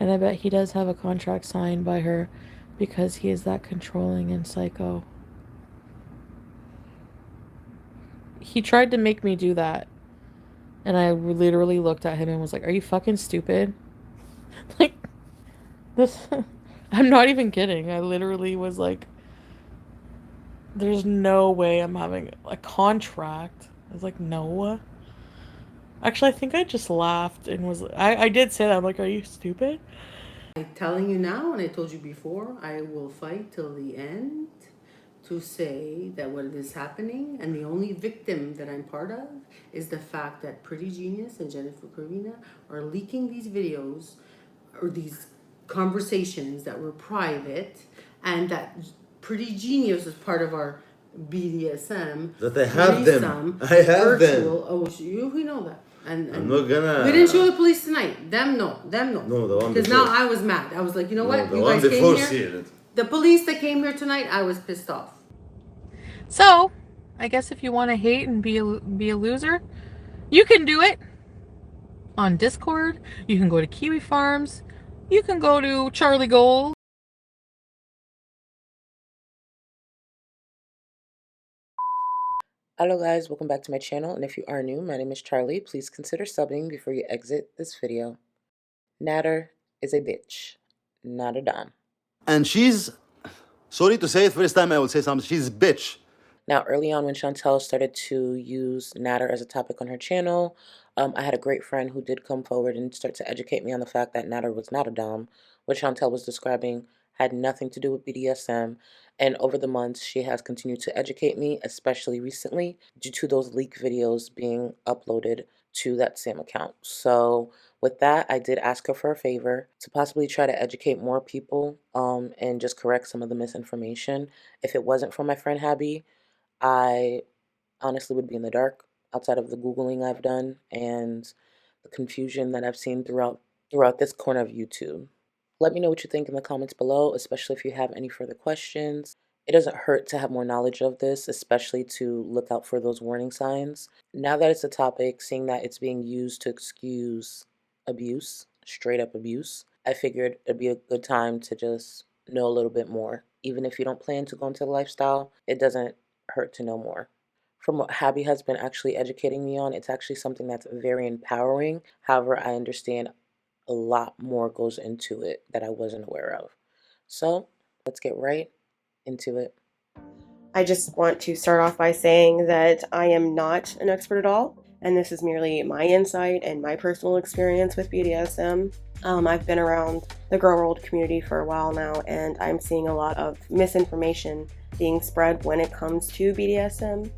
And I bet he does have a contract signed by her because he is that controlling and psycho. He tried to make me do that. And I literally looked at him and was like, are you fucking stupid? Like, this... I'm not even kidding. I literally was like, there's no way I'm having a contract. I was like, no. Actually, I think I just laughed and was... I did say that. I'm like, are you stupid? I'm telling you now, and I told you before, I will fight till the end to say that what is happening, and the only victim that I'm part of is the fact that Pretty Genius and Jennifer Carina are leaking these videos or these conversations that were private, and that Pretty Genius is part of our BDSM. That I have them. I have virtual, them. Oh, we know that. And I'm not gonna. We didn't show the police tonight. Them no. No, the one because before. now I was mad. I was like, you know what? The You one guys before came see here. it. The police that came here tonight, I was pissed off. So, I guess if you want to hate and be a loser, you can do it on Discord. You can go to Kiwi Farms. You can go to Charlie Gold. Hello guys, welcome back to my channel, and if you are new, my name is Charlie. Please consider subbing before you exit this video. Nader is a bitch, not a dom. And she's, sorry to say it, first time I will say something, she's a bitch. Now, early on when Chantel started to use Nader as a topic on her channel, I had a great friend who did come forward and start to educate me on the fact that Nader was not a dom. What Chantel was describing had nothing to do with BDSM, and over the months she has continued to educate me, especially recently due to those leak videos being uploaded to that same account. So with that, I did ask her for a favor to possibly try to educate more people and just correct some of the misinformation. If it wasn't for my friend Habby, I honestly would be in the dark outside of the Googling I've done and the confusion that I've seen throughout this corner of YouTube. Let me know what you think in the comments below, especially if you have any further questions. It doesn't hurt to have more knowledge of this, especially to look out for those warning signs. Now that it's a topic, seeing that it's being used to excuse abuse, straight up abuse, I figured it'd be a good time to just know a little bit more. Even if you don't plan to go into the lifestyle, it doesn't hurt to know more. From what Habby has been actually educating me on, it's actually something that's very empowering. However, I understand a lot more goes into it that I wasn't aware of. So let's get right into it. I just want to start off by saying that I am not an expert at all, and this is merely my insight and my personal experience with BDSM. I've been around the girl world community for a while now, and I'm seeing a lot of misinformation being spread when it comes to BDSM.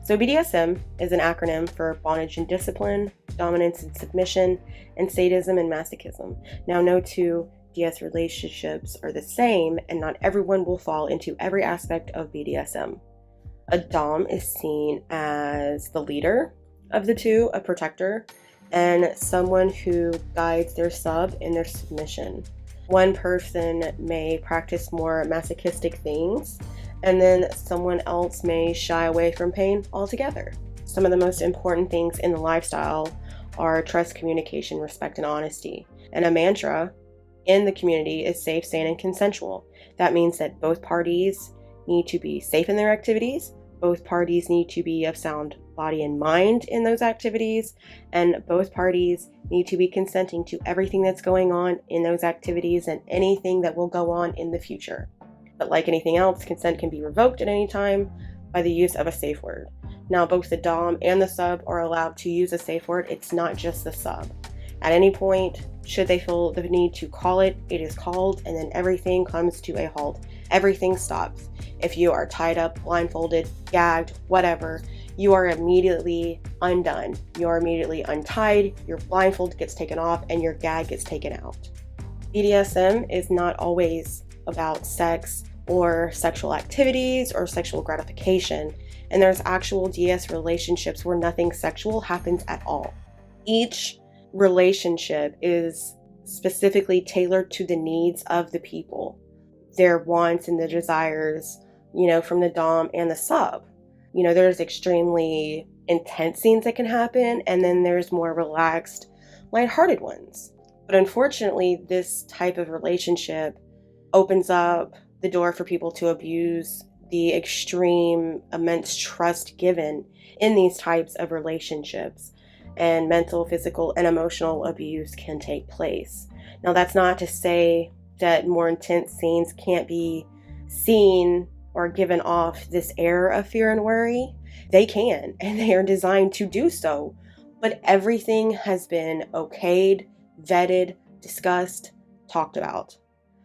So BDSM is an acronym for bondage and discipline, dominance and submission, and sadism and masochism. Now, no two DS relationships are the same, and not everyone will fall into every aspect of BDSM. A dom is seen as the leader of the two, a protector, and someone who guides their sub in their submission. One person may practice more masochistic things, and then someone else may shy away from pain altogether. Some of the most important things in the lifestyle are trust, communication, respect, and honesty. And a mantra in the community is safe, sane, and consensual. That means that both parties need to be safe in their activities, both parties need to be of sound body and mind in those activities, and both parties need to be consenting to everything that's going on in those activities and anything that will go on in the future. But like anything else, consent can be revoked at any time by the use of a safe word. Now, both the dom and the sub are allowed to use a safe word. It's not just the sub. At any point, should they feel the need to call it, it is called, and then everything comes to a halt. Everything stops. If you are tied up, blindfolded, gagged, whatever, you are immediately undone. You are immediately untied, your blindfold gets taken off, and your gag gets taken out. BDSM is not always about sex or sexual activities or sexual gratification, and there's actual DS relationships where nothing sexual happens at all. Each relationship is specifically tailored to the needs of the people, their wants and the desires, from the dom and the sub. There's extremely intense scenes that can happen, and then there's more relaxed, lighthearted ones. But unfortunately, this type of relationship opens up the door for people to abuse the extreme, immense trust given in these types of relationships. And mental, physical, and emotional abuse can take place. Now, that's not to say that more intense scenes can't be seen or given off this air of fear and worry. They can, and they are designed to do so. But everything has been okayed, vetted, discussed, talked about.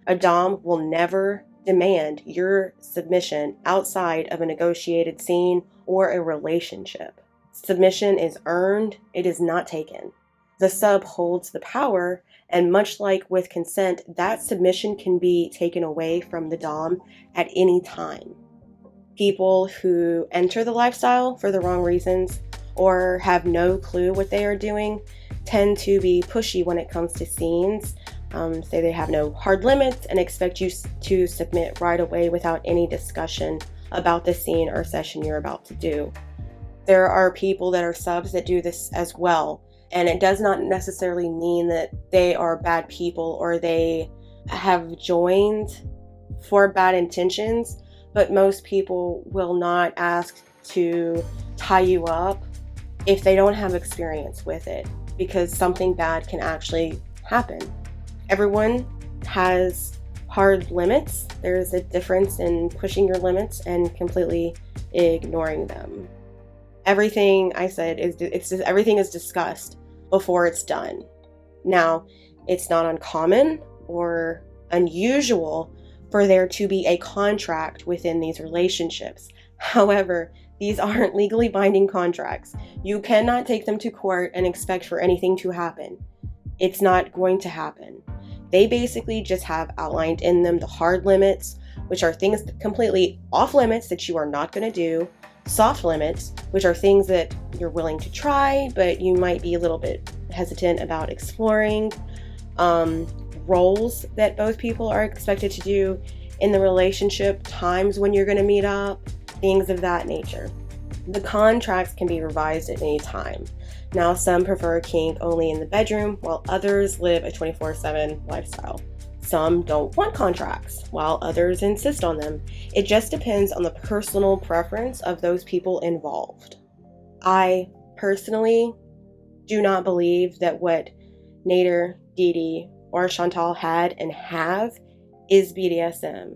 A Dom will never demand your submission outside of a negotiated scene or a relationship. Submission is earned, it is not taken. The sub holds the power, and much like with consent, that submission can be taken away from the Dom at any time. People who enter the lifestyle for the wrong reasons or have no clue what they are doing tend to be pushy when it comes to scenes. Say they have no hard limits and expect you to submit right away without any discussion about the scene or session you're about to do. There are people that are subs that do this as well, and it does not necessarily mean that they are bad people or they have joined for bad intentions, but most people will not ask to tie you up if they don't have experience with it, because something bad can actually happen. Everyone has hard limits. There's a difference in pushing your limits and completely ignoring them. Everything I said everything is discussed before it's done. Now, it's not uncommon or unusual for there to be a contract within these relationships. However, these aren't legally binding contracts. You cannot take them to court and expect for anything to happen. It's not going to happen. They basically just have outlined in them the hard limits, which are things completely off limits that you are not going to do. Soft limits, which are things that you're willing to try, but you might be a little bit hesitant about exploring. Roles that both people are expected to do in the relationship, times when you're going to meet up, things of that nature. The contracts can be revised at any time. Now, some prefer kink only in the bedroom, while others live a 24/7 lifestyle. Some don't want contracts, while others insist on them. It just depends on the personal preference of those people involved. I personally do not believe that what Nader, Didi, or Chantal had and have is BDSM.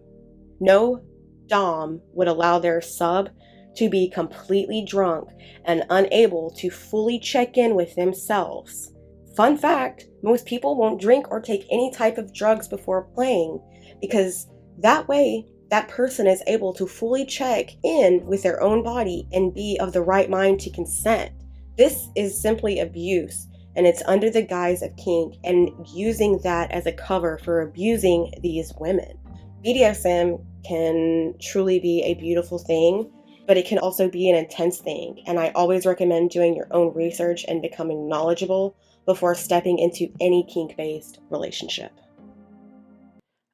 No Dom would allow their sub to be completely drunk and unable to fully check in with themselves. Fun fact, most people won't drink or take any type of drugs before playing, because that way that person is able to fully check in with their own body and be of the right mind to consent. This is simply abuse, and it's under the guise of kink and using that as a cover for abusing these women. BDSM can truly be a beautiful thing, but it can also be an intense thing, and I always recommend doing your own research and becoming knowledgeable before stepping into any kink-based relationship.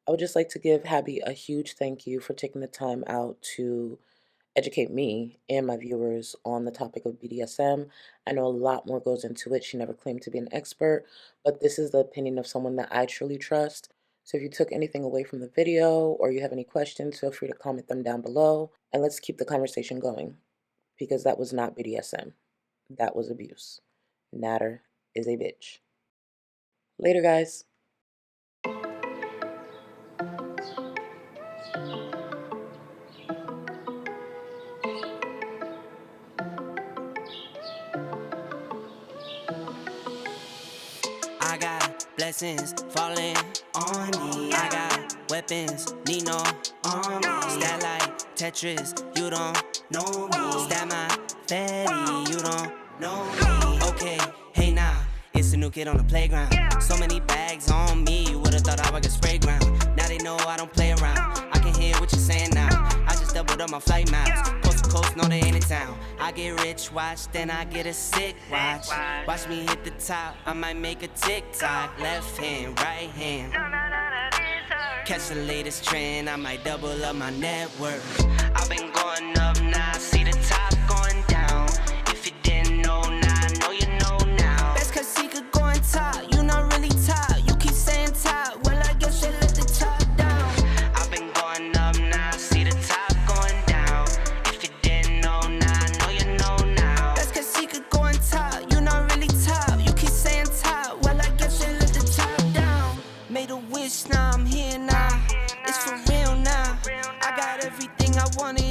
I would just like to give Habby a huge thank you for taking the time out to educate me and my viewers on the topic of BDSM. I know a lot more goes into it. She never claimed to be an expert, but this is the opinion of someone that I truly trust. So if you took anything away from the video or you have any questions, feel free to comment them down below, and let's keep the conversation going, because that was not BDSM. That was abuse. Nader is a bitch. Later, guys. I got blessings falling on me. I got weapons, need no army. Stat like Tetris, you don't know me. Stat my fatty, you don't know me. Okay, hey now, it's a new kid on the playground. So many bags on me, you would've thought I would get spray ground. Now they know I don't play around. I can hear what you're saying now. I just doubled up my flight miles. Coast to coast, no they ain't in town. I get rich, watch, then I get a sick watch. Watch me hit the top, I might make a TikTok. Left hand, right hand. Catch the latest trend, I might double up my net worth. I've been going up, now I see the top going down. If you didn't know, now I know you know now. Best cause he could go on top, you not really top. You made a wish, now I'm here now.